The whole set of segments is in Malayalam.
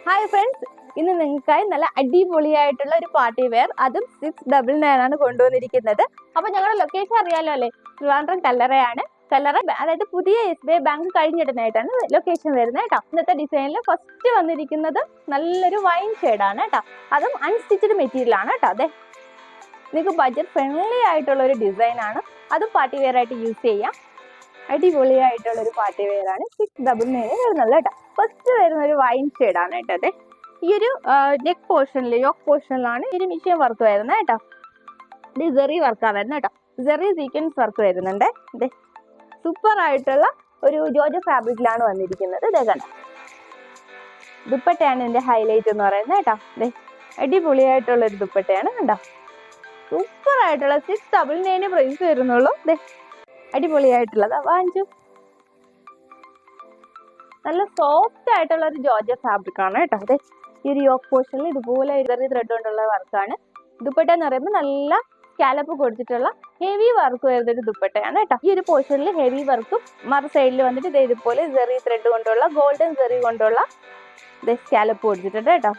ഹായ് ഫ്രണ്ട്സ്, ഇന്ന് നിങ്ങൾക്കായി നല്ല അടിപൊളിയായിട്ടുള്ള ഒരു പാർട്ടി വെയർ അതും 699 ആണ് കൊണ്ടുവന്നിരിക്കുന്നത്. അപ്പൊ ഞങ്ങളുടെ ലൊക്കേഷൻ അറിയാലോ അല്ലേ? ട്രിവാൻഡ്രം കല്ലറയാണ്. കല്ലറ അതായത് പുതിയ SBI ബാങ്ക് കഴിഞ്ഞിടുന്നതായിട്ടാണ് ലൊക്കേഷൻ വരുന്നത് കേട്ടോ. ഇന്നത്തെ ഡിസൈനിൽ ഫസ്റ്റ് വന്നിരിക്കുന്നത് നല്ലൊരു വൈൻ ഷെയ്ഡാണ് കേട്ടോ. അതും അൺസ്റ്റിച്ചഡ് മെറ്റീരിയൽ ആണ് കേട്ടോ. അതെ, നിങ്ങൾക്ക് ബഡ്ജറ്റ് ഫ്രണ്ട്ലി ആയിട്ടുള്ള ഒരു ഡിസൈൻ ആണ്. അതും പാർട്ടി വെയർ ആയിട്ട് യൂസ് ചെയ്യാം. അടിപൊളിയായിട്ടുള്ള ഒരു പാർട്ടി വെയർ ആണ് 699 വരുന്നത് കേട്ടോ. ഫസ്റ്റ് വരുന്ന ഒരു വൈൻ ഷെയ്ഡ് ആണ് കേട്ടോ. അതെ, ഈ ഒരു നെക്ക് പോർഷനിൽ യോക്ക് പോർഷനിലാണ് ഈ ഒരു മിഷ്യൻ വർക്ക് വരുന്നത് കേട്ടോ. ഇത് ജെറി വർക്കാണ് വരുന്നത് കേട്ടോ. ജെറി സീക്വൻസ് വർക്ക് വരുന്നുണ്ട്. അതെ, സൂപ്പർ ആയിട്ടുള്ള ഒരു ജോർജ് ഫാബ്രിക്കിലാണ് വന്നിരിക്കുന്നത്. ഇതേ കണ്ടോ, ദുപ്പട്ടയാണ് ഇതിന്റെ ഹൈലൈറ്റ് എന്ന് പറയുന്നത് കേട്ടോ. അതെ, അടിപൊളിയായിട്ടുള്ള ഒരു ദുപ്പട്ടയാണ് കണ്ടോ. സൂപ്പർ ആയിട്ടുള്ള 699 പ്രൈസ് വരുന്നുള്ളൂ. അതെ, അടിപൊളിയായിട്ടുള്ളത് വാങ്ങിച്ചു. നല്ല സോഫ്റ്റ് ആയിട്ടുള്ള ഒരു ജോർജറ്റ് ഫാബ്രിക് ആണ് കേട്ടോ. അതെ, ഈ ഒരു യോക്ക് പോർഷനിൽ ഇതുപോലെ ചെറിയ ത്രെഡ് കൊണ്ടുള്ള വർക്കാണ്. ദുപ്പട്ട എന്ന് പറയുമ്പോൾ നല്ല സ്കാലപ്പ് കൊടുത്തിട്ടുള്ള ഹെവി വർക്ക് വരുന്ന ഒരു ദുപ്പട്ടയാണ് കേട്ടോ. ഈ ഒരു പോർഷനിൽ ഹെവി വർക്കും മറു സൈഡിൽ വന്നിട്ട് ഇതേപോലെ ചെറിയ ത്രെഡ് കൊണ്ടുള്ള ഗോൾഡൻ ചെറി കൊണ്ടുള്ള സ്കാലപ്പ് കൊടുത്തിട്ടുണ്ട് കേട്ടോ.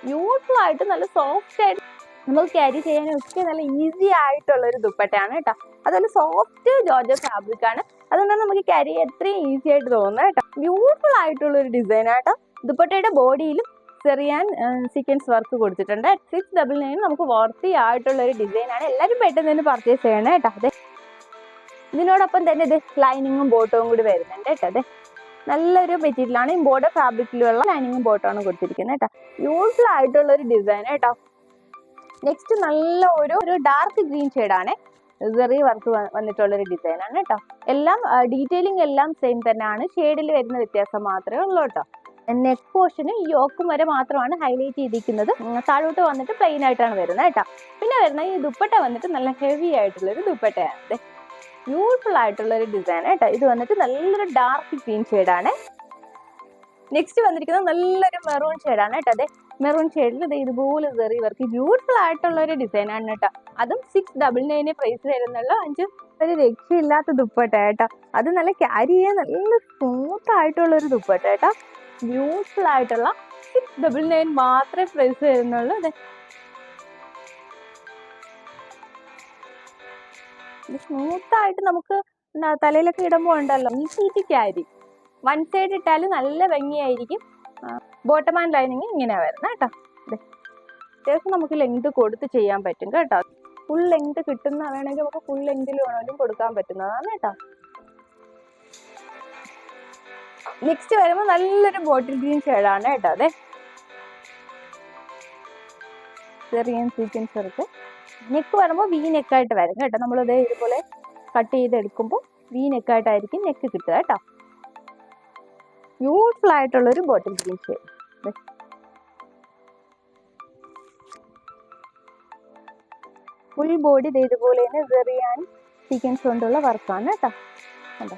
ബ്യൂട്ടിഫുൾ ആയിട്ട് നല്ല സോഫ്റ്റ് ആയിട്ട് നമുക്ക് ക്യാരി ചെയ്യാനും ഒക്കെ നല്ല ഈസി ആയിട്ടുള്ള ഒരു ദുപ്പട്ടയാണ് കേട്ടോ. അതുപോലെ സോഫ്റ്റ് ജോർജറ്റ് ഫാബ്രിക് ആണ്. അതുകൊണ്ടാണ് നമുക്ക് ക്യാരി എത്രയും ഈസി ആയിട്ട് തോന്നുന്നത് കേട്ടോ. ബ്യൂട്ടിഫുൾ ആയിട്ടുള്ള ഒരു ഡിസൈൻ ആട്ടോ. ദുപ്പട്ടയുടെ ബോഡിയിലും ചെറിയാൻ സീക്വൻസ് വർക്ക് കൊടുത്തിട്ടുണ്ട്. 699 നമുക്ക് വർത്തി ആയിട്ടുള്ള ഒരു ഡിസൈൻ ആണ്. എല്ലാവരും പെട്ടെന്ന് തന്നെ പർച്ചേസ് ചെയ്യണം കേട്ടോ. അതെ, ഇതിനോടൊപ്പം തന്നെ ഇത് ലൈനിങ്ങും ബോട്ടവും കൂടി വരുന്നുണ്ട് കേട്ടോ. അതെ, നല്ലൊരു മെറ്റീരിയൽ ആണ്. ബോർഡർ ഫാബ്രിക്കിലുള്ള ലൈനിങ്ങും ബോട്ടമാണ് കൊടുത്തിരിക്കുന്നത് കേട്ടോ. ബ്യൂട്ടിഫുൾ ആയിട്ടുള്ള ഒരു ഡിസൈൻ കേട്ടോ. നെക്സ്റ്റ് നല്ല ഒരു ഡാർക്ക് ഗ്രീൻ ഷെയ്ഡാണ്. ചെറിയ വർക്ക് വന്നിട്ടുള്ള ഒരു ഡിസൈൻ ആണ് കേട്ടോ. എല്ലാം ഡീറ്റെയിലിംഗ് എല്ലാം സെയിം തന്നെയാണ്. ഷെയ്ഡിൽ വരുന്ന വ്യത്യാസം മാത്രമേ ഉള്ളൂ കേട്ടോ. നെക്ക് പോർഷന് യോക്കും വരെ മാത്രമാണ് ഹൈലൈറ്റ് ചെയ്തിരിക്കുന്നത്. താഴോട്ട് വന്നിട്ട് പ്ലെയിൻ ആയിട്ടാണ് വരുന്നത് കേട്ടോ. പിന്നെ വരുന്ന ഈ ദുപ്പട്ട വന്നിട്ട് നല്ല ഹെവി ആയിട്ടുള്ള ഒരു ദുപ്പട്ടയാണ്. ബ്യൂട്ടിഫുൾ ആയിട്ടുള്ള ഒരു ഡിസൈൻ കേട്ടോ. ഇത് വന്നിട്ട് നല്ലൊരു ഡാർക്ക് ഗ്രീൻ ഷെയ്ഡാണ്. നെക്സ്റ്റ് വന്നിരിക്കുന്നത് നല്ലൊരു മെറൂൺ ഷെയ്ഡാണ് കേട്ടോ. അതെ, മെറൂൺ ഷെയ്ഡിൽ ഇത് ഇതുപോലെ ചെറിയ വർക്ക് ബ്യൂട്ടിഫുൾ ആയിട്ടുള്ള ഒരു ഡിസൈൻ ആണ് കേട്ടോ. അതും 699 പ്രൈസ് വരുന്നുള്ളൂ. ഒരു രക്ഷയില്ലാത്ത ദുപ്പട്ട കേട്ടോ. അത് നല്ല ക്യാരി ചെയ്യാൻ നല്ല സ്മൂത്ത് ആയിട്ടുള്ള ഒരു ദുപ്പട്ട കേട്ടോ. ബ്യൂട്ടിഫുൾ ആയിട്ടുള്ള 699 മാത്രമേ പ്രൈസ് വരുന്നുള്ളൂ. അതെ, സ്മൂത്ത് ആയിട്ട് നമുക്ക് തലയിലൊക്കെ ഇടുമ്പോൾ ഉണ്ടല്ലോ ഈസി ക്യാരി. വൺ സൈഡ് ഇട്ടാലും നല്ല ഭംഗിയായിരിക്കും. ബോട്ടം ആൻഡ് ലൈനിങ് ഇങ്ങനെ വരുന്നത് കേട്ടോ. അത്യാവശ്യം നമുക്ക് ലെങ്ത് കൊടുത്ത് ചെയ്യാൻ പറ്റും കേട്ടോ. ഫുൾ ലെങ്ത് കിട്ടുന്ന വേണമെങ്കിൽ നമുക്ക് ഫുൾ ലെങ്തിൽ വേണമെങ്കിലും കൊടുക്കാൻ പറ്റുന്നതാണ് കേട്ടോ. നെക്സ്റ്റ് വരുമ്പോൾ നല്ലൊരു ബോട്ടിൽ ഗ്രീൻ ഷെയ്ഡാണ് കേട്ടോ. അതെ, ചെറിയ സീക്വൻസ് വർക്ക്. നെക്ക് വരുമ്പോൾ വി നെക്കായിട്ട് വരും കേട്ടോ. നമ്മളിത് ഇതുപോലെ കട്ട് ചെയ്തെടുക്കുമ്പോൾ വി നെക്കായിട്ടായിരിക്കും നെക്ക് കിട്ടുക കേട്ടോ. ബ്യൂട്ടിഫുൾ ആയിട്ടുള്ളൊരു bottle green shade. Full body ഇതുപോലെ തന്നെ ചെറിയാൻ സീക്വൻസ് കൊണ്ടുള്ള വർക്കാണ് കേട്ടോ. കണ്ടോ,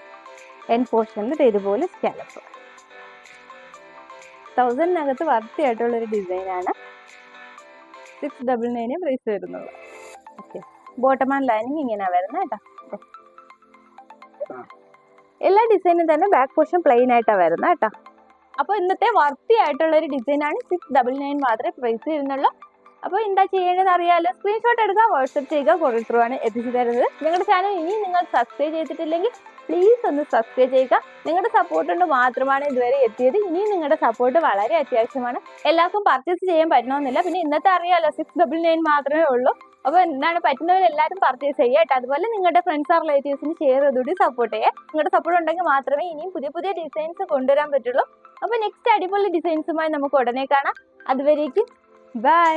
എൻ പോർഷനിൽ ഇതുപോലെ സ്കാലപ്പ്. 1000-നകത്ത് വർത്തിയായിട്ടുള്ളൊരു ഡിസൈനാണ്. 699 പ്രൈസ് വരുന്നുള്ളൂ. ഓക്കെ, ബോട്ടം ആൻഡ് ലൈനിങ് ഇങ്ങനെ വരുന്നത് കേട്ടോ. എല്ലാ ഡിസൈനും തന്നെ ബാക്ക് പോർഷൻ പ്ലെയിൻ ആയിട്ടാണ് വരുന്നത് കേട്ടോ. അപ്പോൾ ഇന്നത്തെ വർത്തി ആയിട്ടുള്ള ഒരു ഡിസൈനാണ് 699 മാത്രമേ പ്രൈസ് വരുന്നുള്ളൂ. അപ്പോൾ എന്താ ചെയ്യേണ്ടതെന്ന് അറിയാമല്ലോ. സ്ക്രീൻഷോട്ട് എടുക്കുക, വാട്സ്ആപ്പ് ചെയ്യുക, കൊറിയർ ആണ് എത്തിച്ചു തരുന്നത്. നിങ്ങളുടെ ചാനൽ ഇനി നിങ്ങൾ സബ്സ്ക്രൈബ് ചെയ്തിട്ടില്ലെങ്കിൽ പ്ലീസ് ഒന്ന് സബ്സ്ക്രൈബ് ചെയ്യുക. നിങ്ങളുടെ സപ്പോർട്ട് കൊണ്ട് മാത്രമാണ് ഇതുവരെ എത്തിയത്. ഇനിയും നിങ്ങളുടെ സപ്പോർട്ട് വളരെ അത്യാവശ്യമാണ്. എല്ലാവർക്കും പർച്ചേസ് ചെയ്യാൻ പറ്റണമെന്നില്ല. പിന്നെ ഇന്നത്തെ അറിയാമല്ലോ 699 മാത്രമേ ഉള്ളൂ. അപ്പോൾ എന്താണ് പറ്റുന്നവരെല്ലാവരും പർച്ചേസ് ചെയ്യുക കേട്ടോ. അതുപോലെ നിങ്ങളുടെ ഫ്രണ്ട്സ് ആർ റിലേറ്റീവ്സിന് ഷെയർ ചെയ്തുകൂടി സപ്പോർട്ട് ചെയ്യുക. നിങ്ങളുടെ സപ്പോർട്ട് ഉണ്ടെങ്കിൽ മാത്രമേ ഇനിയും പുതിയ പുതിയ ഡിസൈൻസ് കൊണ്ടുവരാൻ പറ്റുള്ളൂ. അപ്പോൾ നെക്സ്റ്റ് അടിപൊളി ഡിസൈൻസുമായി നമുക്ക് ഉടനെ കാണാം. അതുവരേക്കും ബൈ.